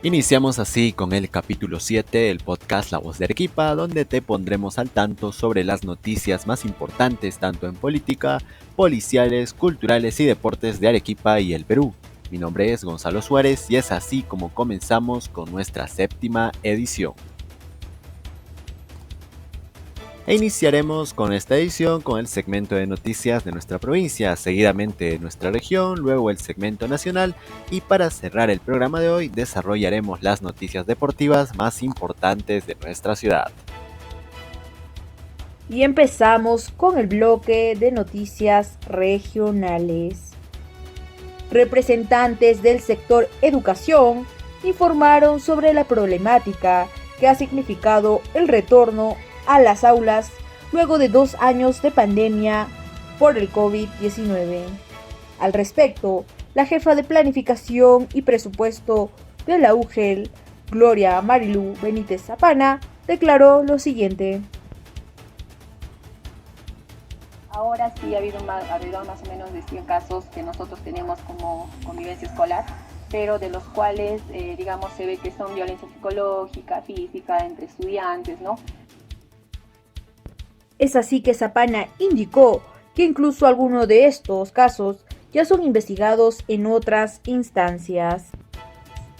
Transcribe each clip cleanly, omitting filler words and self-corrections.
Iniciamos así con el capítulo 7 del podcast La Voz de Arequipa, donde te pondremos al tanto sobre las noticias más importantes tanto en política, policiales, culturales y deportes de Arequipa y el Perú. Mi nombre es Gonzalo Suárez y es así como comenzamos con nuestra séptima edición. E iniciaremos con esta edición con el segmento de noticias de nuestra provincia, seguidamente de nuestra región, luego el segmento nacional y para cerrar el programa de hoy desarrollaremos las noticias deportivas más importantes de nuestra ciudad. Y empezamos con el bloque de noticias regionales. Representantes del sector educación informaron sobre la problemática que ha significado el retorno a las aulas luego de 2 años de pandemia por el COVID-19. Al respecto, la jefa de Planificación y Presupuesto de la UGEL, Gloria Marilú Benítez Zapana, declaró lo siguiente. Ahora sí ha habido más o menos de 100 casos que nosotros tenemos como convivencia escolar, pero de los cuales, digamos, se ve que son violencia psicológica, física, entre estudiantes, ¿no? Es así que Zapana indicó que incluso algunos de estos casos ya son investigados en otras instancias.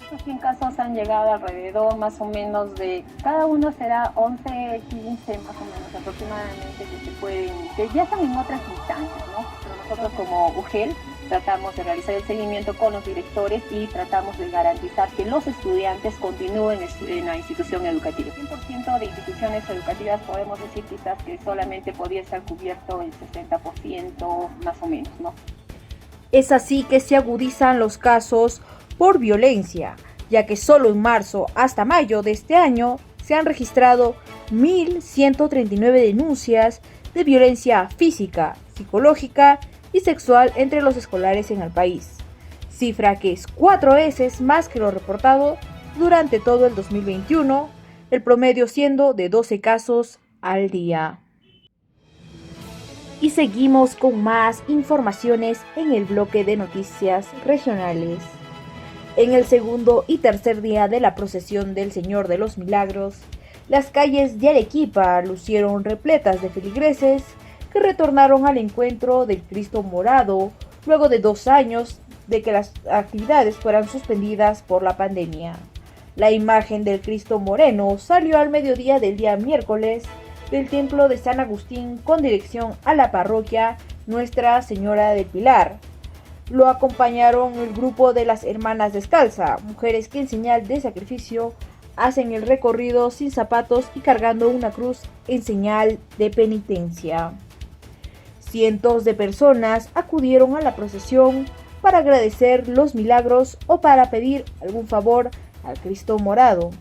Estos 100 casos han llegado alrededor más o menos de, cada uno será 11, 15 más o menos aproximadamente que ya están en otras instancias, ¿no? Pero nosotros como UGEL tratamos de realizar el seguimiento con los directores y tratamos de garantizar que los estudiantes continúen en la institución educativa. 100% de instituciones educativas podemos decir quizás que solamente podría estar cubierto el 60% más o menos, ¿no? Es así que se agudizan los casos por violencia, ya que solo en marzo hasta mayo de este año se han registrado 1.139 denuncias de violencia física, psicológica y sexual entre los escolares en el país, cifra que es 4 veces más que lo reportado durante todo el 2021, el promedio siendo de 12 casos al día. Y seguimos con más informaciones en el bloque de noticias regionales. En el segundo y tercer día de la procesión del Señor de los Milagros, las calles de Arequipa lucieron repletas de feligreses que retornaron al encuentro del Cristo Morado luego de 2 años de que las actividades fueran suspendidas por la pandemia. La imagen del Cristo Moreno salió al mediodía del día miércoles del Templo de San Agustín con dirección a la parroquia Nuestra Señora del Pilar. Lo acompañaron el grupo de las Hermanas Descalza, mujeres que en señal de sacrificio hacen el recorrido sin zapatos y cargando una cruz en señal de penitencia. Cientos de personas acudieron a la procesión para agradecer los milagros o para pedir algún favor al Cristo Morado.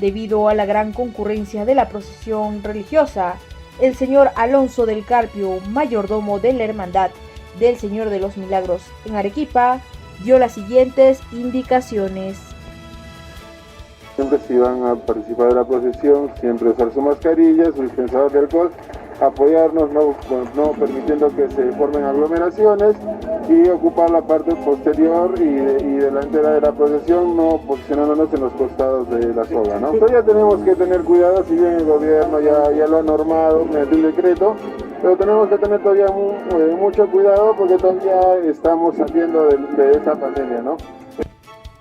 Debido a la gran concurrencia de la procesión religiosa, el señor Alonso del Carpio, mayordomo de la Hermandad del Señor de los Milagros en Arequipa, dio las siguientes indicaciones. Siempre si van a participar de la procesión, siempre usar su mascarilla, su dispensador de alcohol, apoyarnos, no permitiendo que se formen aglomeraciones y ocupar la parte posterior y delantera de la procesión, no posicionándonos en los costados de la soga, ¿no? Todavía tenemos que tener cuidado, si bien el gobierno ya lo ha normado mediante un decreto, pero tenemos que tener todavía mucho cuidado porque todavía estamos saliendo de esta pandemia, ¿no?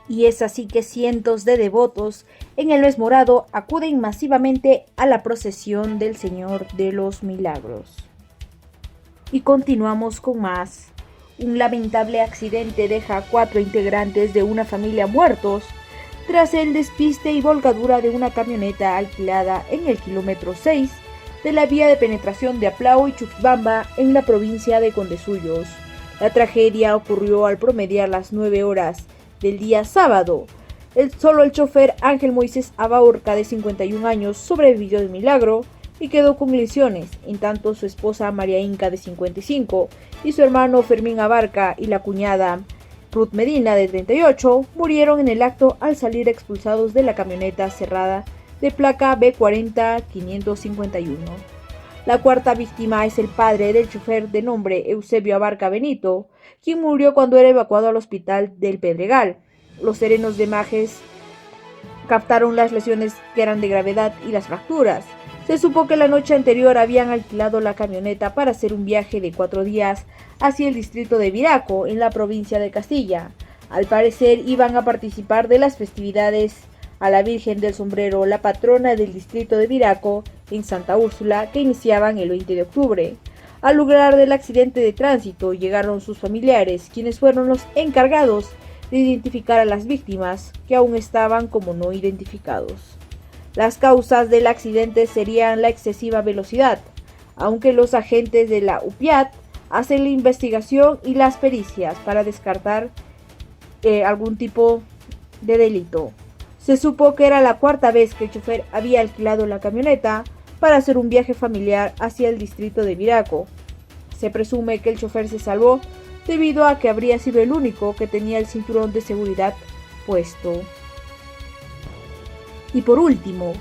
Y es así que cientos de devotos en el mes morado acuden masivamente a la procesión del Señor de los Milagros. Y continuamos con más. Un lamentable accidente deja a 4 integrantes de una familia muertos tras el despiste y volcadura de una camioneta alquilada en el kilómetro 6 de la vía de penetración de Aplao y Chuquibamba en la provincia de Condesuyos. La tragedia ocurrió al promediar las 9 horas del día sábado. Solo el chofer Ángel Moisés Abaurca, de 51 años, sobrevivió de milagro y quedó con lesiones, en tanto su esposa María Inca, de 55, y su hermano Fermín Abarca y la cuñada Ruth Medina, de 38, murieron en el acto al salir expulsados de la camioneta cerrada de placa B40-551. La cuarta víctima es el padre del chofer de nombre Eusebio Abarca Benito, quien murió cuando era evacuado al hospital del Pedregal. Los serenos de Majes captaron las lesiones que eran de gravedad y las fracturas. Se supo que la noche anterior habían alquilado la camioneta para hacer un viaje de 4 días hacia el distrito de Viraco, en la provincia de Castilla. Al parecer iban a participar de las festividades a la Virgen del Sombrero, la patrona del distrito de Viraco, en Santa Úrsula, que iniciaban el 20 de octubre. Al lugar del accidente de tránsito llegaron sus familiares, quienes fueron los encargados de identificar a las víctimas, que aún estaban como no identificados. Las causas del accidente serían la excesiva velocidad, aunque los agentes de la UPIAT hacen la investigación y las pericias para descartar algún tipo de delito. Se supo que era la 4ª vez que el chofer había alquilado la camioneta para hacer un viaje familiar hacia el distrito de Viraco. Se presume que el chofer se salvó debido a que habría sido el único que tenía el cinturón de seguridad puesto. Y por último,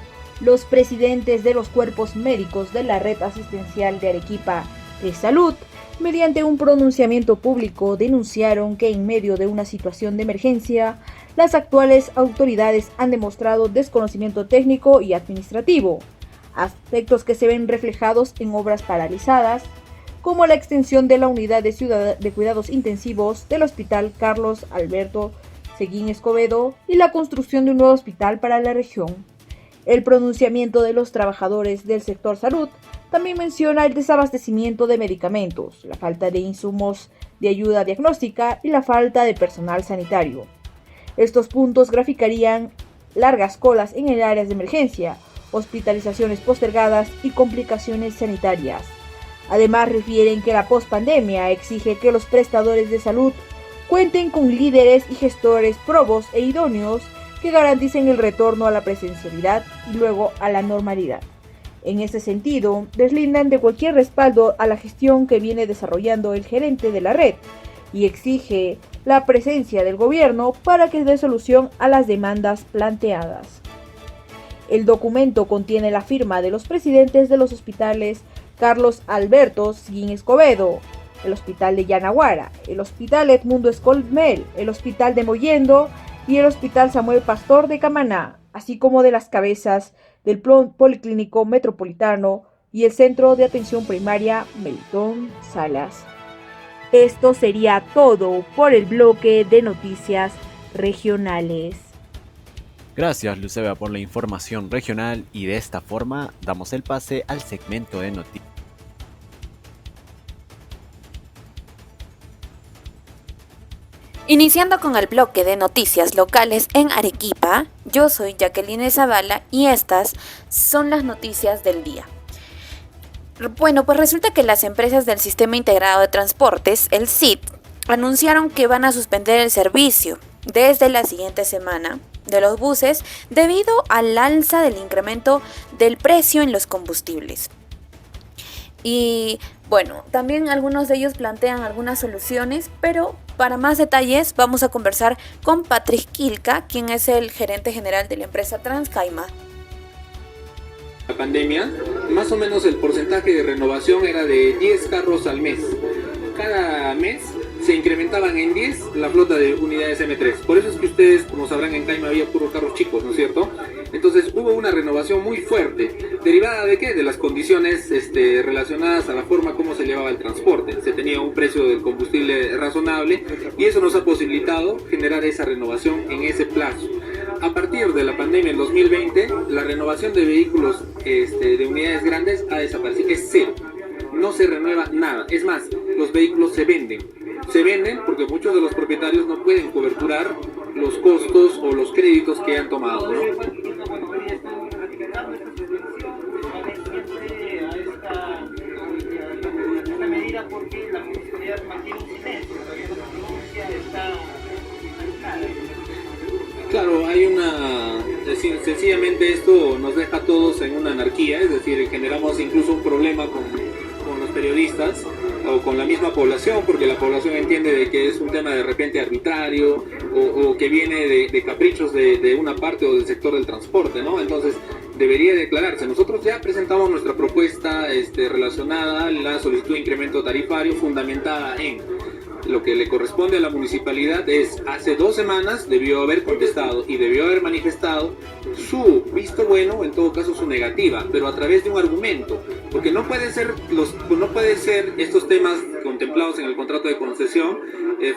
los presidentes de los cuerpos médicos de la Red Asistencial de Arequipa de Salud, mediante un pronunciamiento público, denunciaron que en medio de una situación de emergencia, las actuales autoridades han demostrado desconocimiento técnico y administrativo, aspectos que se ven reflejados en obras paralizadas, como la extensión de la unidad de cuidados intensivos del Hospital Carlos Alberto Seguín Escobedo y la construcción de un nuevo hospital para la región. El pronunciamiento de los trabajadores del sector salud también menciona el desabastecimiento de medicamentos, la falta de insumos de ayuda diagnóstica y la falta de personal sanitario. Estos puntos graficarían largas colas en el área de emergencia, hospitalizaciones postergadas y complicaciones sanitarias. Además, refieren que la pospandemia exige que los prestadores de salud cuenten con líderes y gestores probos e idóneos que garanticen el retorno a la presencialidad y luego a la normalidad. En ese sentido, deslindan de cualquier respaldo a la gestión que viene desarrollando el gerente de la red y exige la presencia del gobierno para que dé solución a las demandas planteadas. El documento contiene la firma de los presidentes de los hospitales Carlos Alberto Seguín Escobedo, el Hospital de Yanaguara, el Hospital Edmundo Escolmel, el Hospital de Mollendo y el Hospital Samuel Pastor de Camaná, así como de las cabezas del Policlínico Metropolitano y el Centro de Atención Primaria Melitón Salas. Esto sería todo por el bloque de noticias regionales. Gracias, Lucebia, por la información regional, y de esta forma damos el pase al segmento de noticias. Iniciando con el bloque de noticias locales en Arequipa, yo soy Jacqueline Zavala y estas son las noticias del día. Bueno, pues resulta que las empresas del Sistema Integrado de Transportes, el SIT, anunciaron que van a suspender el servicio desde la siguiente semana de los buses debido al alza del incremento del precio en los combustibles. Y bueno, también algunos de ellos plantean algunas soluciones, pero para más detalles vamos a conversar con Patrick Quilca, quien es el gerente general de la empresa Transcaima. La pandemia, más o menos el porcentaje de renovación era de 10 carros al mes. Cada mes se incrementaban en 10 la flota de unidades M3. Por eso es que ustedes, como sabrán, en Caima había puros carros chicos, ¿no es cierto? Entonces hubo una renovación muy fuerte. ¿Derivada de qué? De las condiciones relacionadas a la forma como se llevaba el transporte. Se tenía un precio del combustible razonable y eso nos ha posibilitado generar esa renovación en ese plazo. A partir de la pandemia en 2020, la renovación de vehículos de unidades grandes ha desaparecido. Es cero. No se renueva nada. Es más, los vehículos se venden. Se venden porque muchos de los propietarios no pueden coberturar los costos o los créditos que han tomado, ¿no? Claro, hay una... sencillamente esto nos deja a todos en una anarquía, es decir, generamos incluso un problema con los periodistas o con la misma población, porque la población entiende de que es un tema de repente arbitrario o que viene de caprichos de una parte o del sector del transporte, ¿no? Entonces debería declararse. Nosotros ya presentamos nuestra propuesta relacionada a la solicitud de incremento tarifario fundamentada en lo que le corresponde a la municipalidad es, hace 2 semanas debió haber contestado y debió haber manifestado su visto bueno, en todo caso su negativa, pero a través de un argumento, porque no pueden ser estos temas contemplados en el contrato de concesión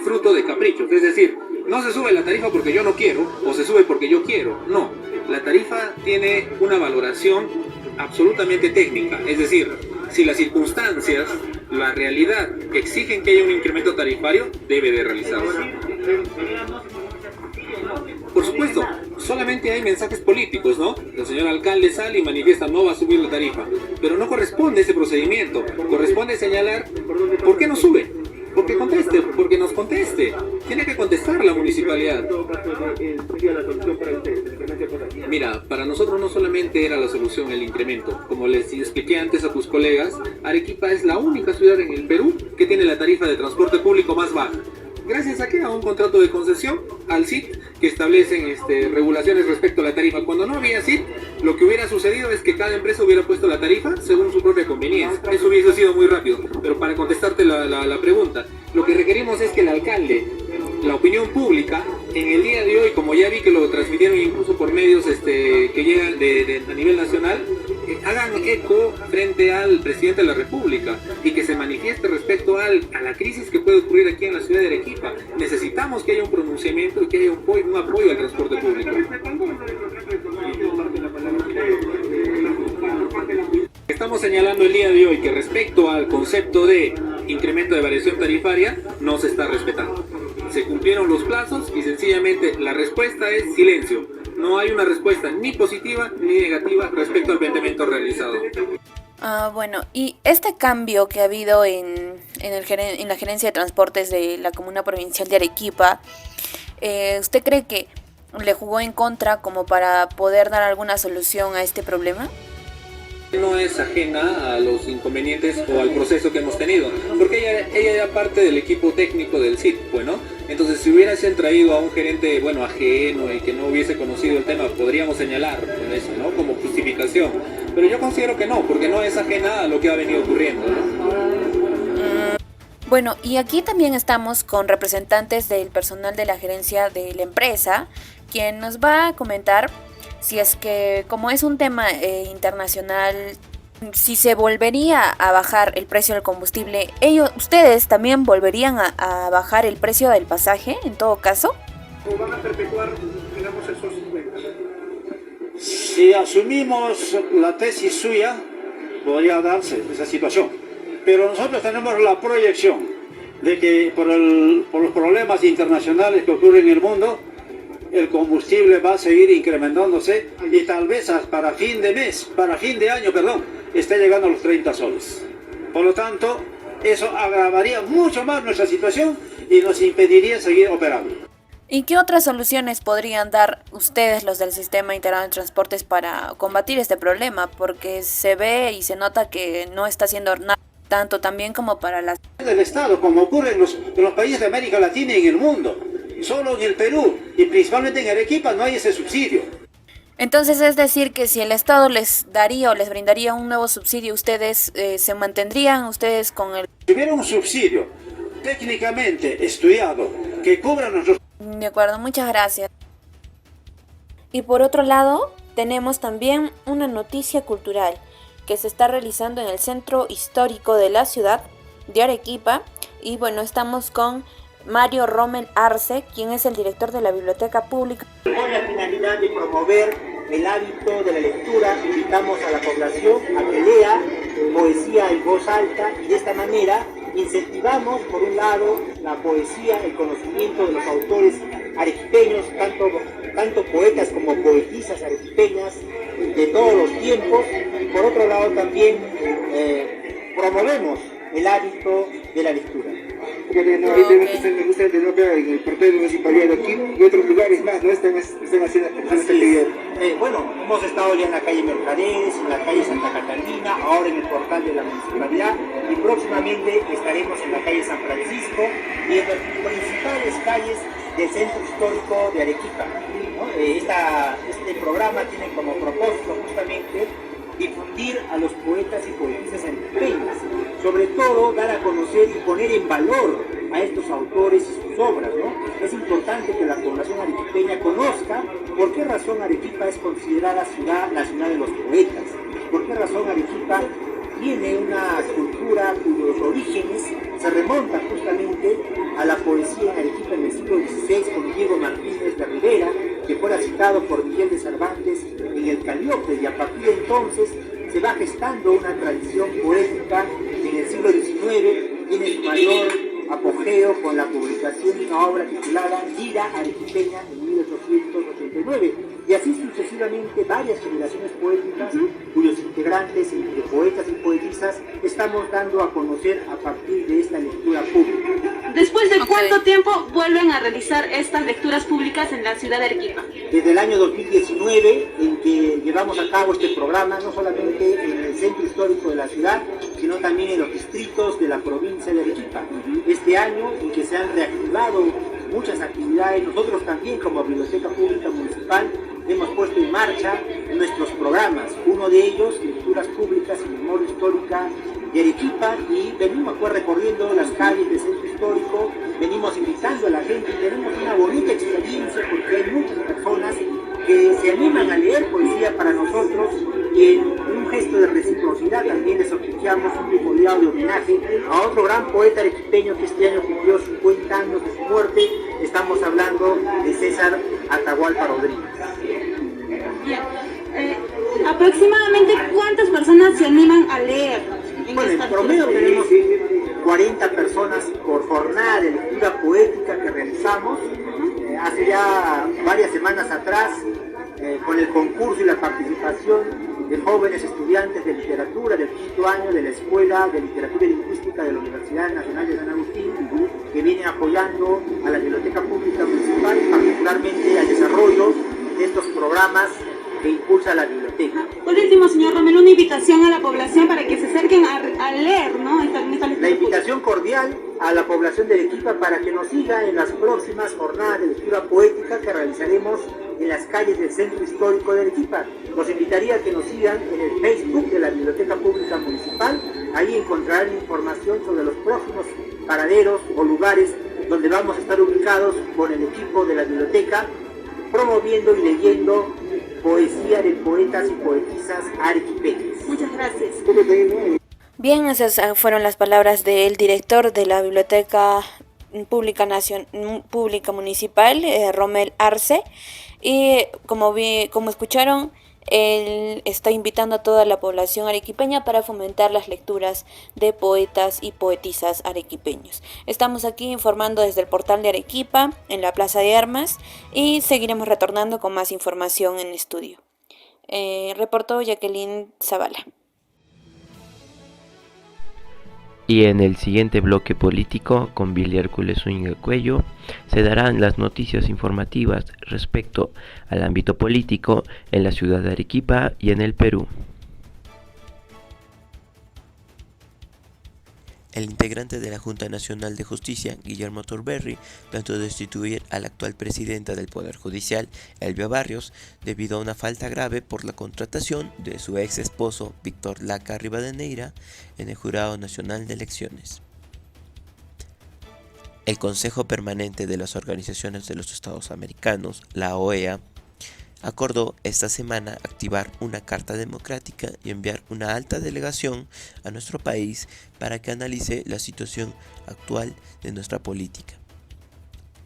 fruto de caprichos, es decir, no se sube la tarifa porque yo no quiero o se sube porque yo quiero, no, la tarifa tiene una valoración absolutamente técnica, es decir, si las circunstancias, la realidad exigen que haya un incremento tarifario, debe de realizarse. Por supuesto, solamente hay mensajes políticos, ¿no? El señor alcalde sale y manifiesta no va a subir la tarifa, pero no corresponde ese procedimiento, corresponde señalar por qué no sube. Porque conteste, porque nos conteste. Tiene que contestar la municipalidad. Mira, para nosotros no solamente era la solución el incremento. Como les expliqué antes a tus colegas, Arequipa es la única ciudad en el Perú que tiene la tarifa de transporte público más baja. ¿Gracias a qué? A un contrato de concesión, al CIT, que establecen regulaciones respecto a la tarifa. Cuando no había CIT, lo que hubiera sucedido es que cada empresa hubiera puesto la tarifa según su propia conveniencia. Eso hubiese sido muy rápido. Pero para contestarte la pregunta, lo que requerimos es que el alcalde, la opinión pública, en el día de hoy, como ya vi que lo transmitieron incluso por medios que llegan a nivel nacional, hagan eco frente al presidente de la República y que se manifieste respecto a la crisis que puede ocurrir aquí en la ciudad de Arequipa. Necesitamos que haya un pronunciamiento y que haya un apoyo al transporte público. Estamos señalando el día de hoy que respecto al concepto de incremento de variación tarifaria no se está respetando. Se cumplieron los plazos y sencillamente la respuesta es silencio. No hay una respuesta ni positiva ni negativa respecto al planteamiento realizado. Bueno, y este cambio que ha habido en la gerencia de transportes de la Comuna Provincial de Arequipa, ¿usted cree que le jugó en contra como para poder dar alguna solución a este problema? No es ajena a los inconvenientes o al proceso que hemos tenido, porque ella era parte del equipo técnico del CIT, bueno, entonces si hubiesen traído a un gerente, ajeno y que no hubiese conocido el tema, podríamos señalar con eso, ¿no? Como justificación, pero yo considero que no, porque no es ajena a lo que ha venido ocurriendo, ¿no? Bueno, y aquí también estamos con representantes del personal de la gerencia de la empresa, quien nos va a comentar si es que, como es un tema internacional, si se volvería a bajar el precio del combustible, ¿ustedes también volverían a bajar el precio del pasaje en todo caso? ¿O van a perpetuar, digamos, esos 50? Si asumimos la tesis suya, podría darse esa situación. Pero nosotros tenemos la proyección de que por los problemas internacionales que ocurren en el mundo, el combustible va a seguir incrementándose y tal vez para fin de año, esté llegando a los 30 soles. Por lo tanto, eso agravaría mucho más nuestra situación y nos impediría seguir operando. ¿Y qué otras soluciones podrían dar ustedes, los del Sistema Integrado de Transportes, para combatir este problema? Porque se ve y se nota que no está haciendo nada, tanto también como para las... del Estado, como ocurre en los países de América Latina y en el mundo. Solo en el Perú y principalmente en Arequipa no hay ese subsidio. Entonces es decir que si el Estado les daría o les brindaría un nuevo subsidio, ¿ustedes se mantendrían ustedes con el...? Si hubiera un subsidio técnicamente estudiado que cubra nuestros... De acuerdo, muchas gracias. Y por otro lado, tenemos también una noticia cultural que se está realizando en el centro histórico de la ciudad de Arequipa. Y bueno, estamos con Mario Rommel Arce, quien es el director de la Biblioteca Pública. Con la finalidad de promover el hábito de la lectura, invitamos a la población a que lea poesía en voz alta y de esta manera incentivamos, por un lado, la poesía, el conocimiento de los autores arequipeños, tanto poetas como poetisas arequipeñas de todos los tiempos, y por otro lado también promovemos el hábito de la lectura. Me gusta entender que en el portal de la municipalidad de aquí y otros lugares más no están haciendo esta actividad. Bueno, hemos estado ya en la calle Mercaderes, en la calle Santa Catalina, ahora en el portal de la municipalidad y próximamente estaremos en la calle San Francisco y en las principales calles del centro histórico de Arequipa, ¿no? Este programa tiene como propósito justamente difundir a los poetas y poetisas arequipeñas, sobre todo dar a conocer y poner en valor a estos autores y sus obras, ¿no? Es importante que la población arequipeña conozca por qué razón Arequipa es considerada la ciudad de los poetas, por qué razón Arequipa tiene una cultura cuyos orígenes se remontan justamente a la poesía en Arequipa en el siglo XVI con Diego Martínez de Rivera, que fuera citado por Miguel de Cervantes en el Calíope, y a partir de entonces se va gestando una tradición poética en el siglo XIX, tiene su mayor apogeo con la publicación de una obra titulada Lira Arequipeña en 1889, y así sucesivamente varias generaciones poéticas cuyos integrantes, entre poetas y poetisas, estamos dando a conocer a partir de esta lectura pública. ¿Después de cuánto tiempo vuelven a realizar estas lecturas públicas en la ciudad de Arequipa? Desde el año 2019, en que llevamos a cabo este programa, no solamente en el centro histórico de la ciudad, sino también en los distritos de la provincia de Arequipa. Este año, en que se han reactivado muchas actividades, nosotros también como Biblioteca Pública Municipal hemos puesto en marcha nuestros programas, uno de ellos, lecturas públicas y memoria histórica de Arequipa, y venimos pues recorriendo las calles del centro histórico, venimos invitando a la gente, y tenemos una bonita experiencia porque hay muchas personas que se animan a leer poesía para nosotros, y en un gesto de reciprocidad también les obsequiamos un memorial de homenaje a otro gran poeta arequipeño que este año cumplió 50 años de su muerte. Estamos hablando de César Atahualpa Rodríguez. Bien. Aproximadamente ¿cuántas personas se animan a leer? Bueno, en promedio tenemos 40 personas por jornada de lectura poética que realizamos. Hace ya varias semanas atrás, con el concurso y la participación de jóvenes estudiantes de literatura del quinto año de la Escuela de Literatura y Lingüística de la Universidad Nacional de San Agustín, que viene apoyando a la Biblioteca Pública Municipal, particularmente al desarrollo de estos programas que impulsa la biblioteca. Por último, señor Romero, una invitación a la población para que se acerquen a leer, ¿no? La invitación cordial a la población de Arequipa para que nos siga en las próximas jornadas de lectura poética que realizaremos en las calles del centro histórico de Arequipa. Los invitaría a que nos sigan en el Facebook de la Biblioteca Pública Municipal. Ahí encontrarán información sobre los próximos paraderos o lugares donde vamos a estar ubicados con el equipo de la biblioteca, promoviendo y leyendo poesía de poetas y poetisas arequipeñas. Muchas gracias. Bien, esas fueron las palabras del director de la Biblioteca Pública Municipal, Romel Arce, y como escucharon, él está invitando a toda la población arequipeña para fomentar las lecturas de poetas y poetisas arequipeños. Estamos aquí informando desde el portal de Arequipa, en la Plaza de Armas, y seguiremos retornando con más información en estudio. Reportó Jacqueline Zavala. Y en el siguiente bloque político, con Billy Hércules Zúñiga Cuello, se darán las noticias informativas respecto al ámbito político en la ciudad de Arequipa y en el Perú. El integrante de la Junta Nacional de Justicia, Guillermo Turberry, planteó destituir a la actual presidenta del Poder Judicial, Elvia Barrios, debido a una falta grave por la contratación de su ex esposo, Víctor Laca Rivadeneira, en el Jurado Nacional de Elecciones. El Consejo Permanente de las Organizaciones de los Estados Americanos, la OEA, acordó esta semana activar una carta democrática y enviar una alta delegación a nuestro país para que analice la situación actual de nuestra política,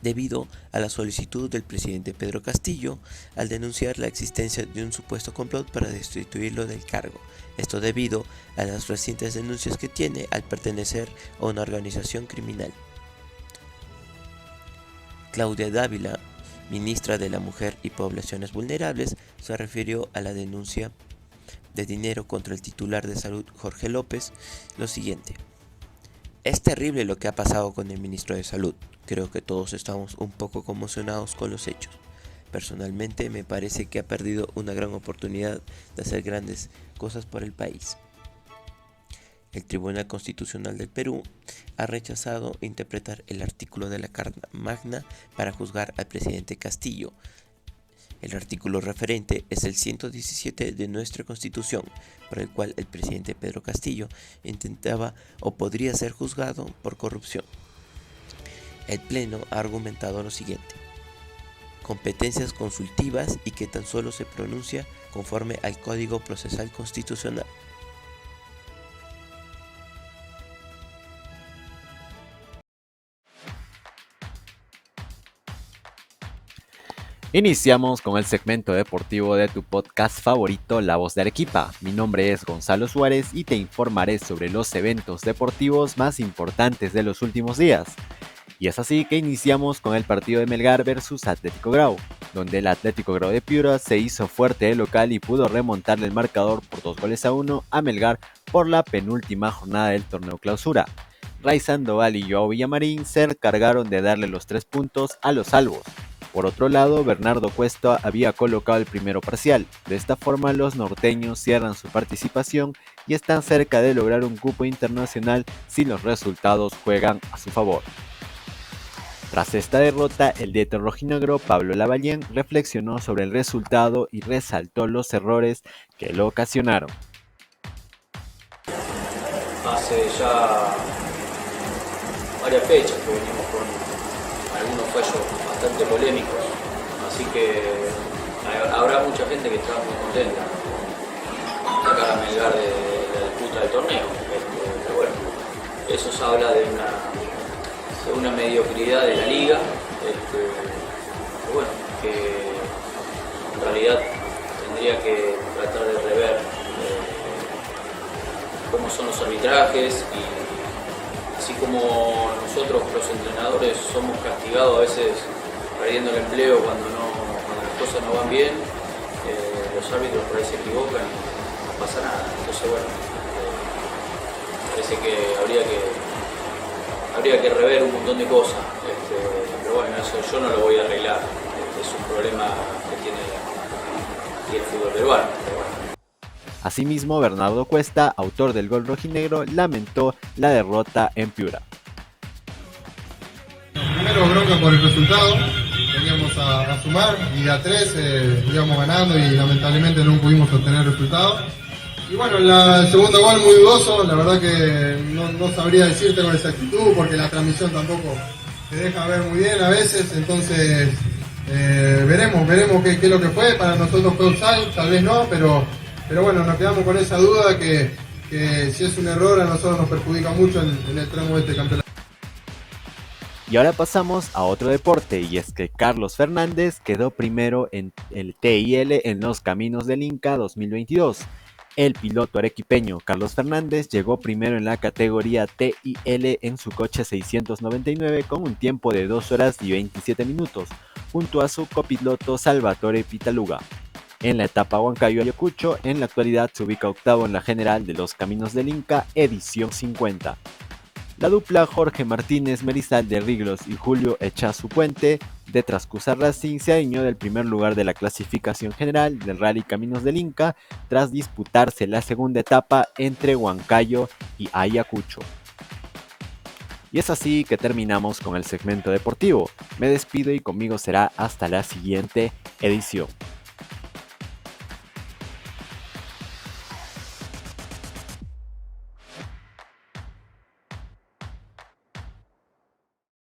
debido a la solicitud del presidente Pedro Castillo al denunciar la existencia de un supuesto complot para destituirlo del cargo. Esto debido a las recientes denuncias que tiene al pertenecer a una organización criminal. Claudia Dávila, ministra de la Mujer y Poblaciones Vulnerables, se refirió a la denuncia de dinero contra el titular de Salud, Jorge López, lo siguiente: es terrible lo que ha pasado con el ministro de Salud. Creo que todos estamos un poco conmocionados con los hechos. Personalmente me parece que ha perdido una gran oportunidad de hacer grandes cosas por el país. El Tribunal Constitucional del Perú ha rechazado interpretar el artículo de la Carta Magna para juzgar al presidente Castillo. El artículo referente es el 117 de nuestra Constitución, por el cual el presidente Pedro Castillo intentaba o podría ser juzgado por corrupción. El Pleno ha argumentado lo siguiente: competencias consultivas y que tan solo se pronuncia conforme al Código Procesal Constitucional. Iniciamos con el segmento deportivo de tu podcast favorito, La Voz de Arequipa. Mi nombre es Gonzalo Suárez y te informaré sobre los eventos deportivos más importantes de los últimos días. Y es así que iniciamos con el partido de Melgar versus Atlético Grau, donde el Atlético Grau de Piura se hizo fuerte de local y pudo remontarle el marcador por 2-1 a Melgar por la penúltima jornada del torneo clausura. Ray Sandoval y Joao Villamarín se encargaron de darle los 3 puntos a los albos. Por otro lado, Bernardo Cuesta había colocado el primero parcial. De esta forma, los norteños cierran su participación y están cerca de lograr un cupo internacional si los resultados juegan a su favor. Tras esta derrota, el DT rojinegro Pablo Lavallén reflexionó sobre el resultado y resaltó los errores que lo ocasionaron. Hace ya varias fechas que venimos con algunos fallos bastante polémicos, así que habrá mucha gente que está muy contenta de sacar a Melgar de la disputa del torneo, pero bueno, eso se habla de una mediocridad de la liga, bueno, que en realidad tendría que tratar de rever cómo son los arbitrajes, y así como nosotros los entrenadores somos castigados a veces perdiendo el empleo cuando las cosas no van bien, los árbitros por ahí se equivocan y no pasa nada. Entonces bueno, parece que habría que rever un montón de cosas, pero bueno, eso yo no lo voy a arreglar, es un problema que tiene el fútbol peruano. Asimismo, Bernardo Cuesta, autor del gol rojinegro, lamentó la derrota en Piura. Primero bronca por el resultado, veníamos a sumar y a 3 íbamos ganando y lamentablemente no pudimos obtener el resultado. Y bueno, el segundo gol muy dudoso, la verdad que no sabría decirte con exactitud porque la transmisión tampoco te deja ver muy bien a veces, entonces veremos qué es lo que fue. Para nosotros fue offside, tal vez no, pero bueno, nos quedamos con esa duda que si es un error a nosotros nos perjudica mucho en el tramo de este campeonato. Y ahora pasamos a otro deporte, y es que Carlos Fernández quedó primero en el TIL en los Caminos del Inca 2022. El piloto arequipeño Carlos Fernández llegó primero en la categoría TIL en su coche 699 con un tiempo de 2 horas y 27 minutos, junto a su copiloto Salvatore Pitaluga. En la etapa Huancayo-Ayacucho, en la actualidad se ubica octavo en la general de los Caminos del Inca, edición 50. La dupla Jorge Martínez Merizal de Riglos y Julio Echazu Puente de Trascusa Racing se adueñó del primer lugar de la clasificación general del Rally Caminos del Inca tras disputarse la segunda etapa entre Huancayo y Ayacucho. Y es así que terminamos con el segmento deportivo. Me despido y conmigo será hasta la siguiente edición.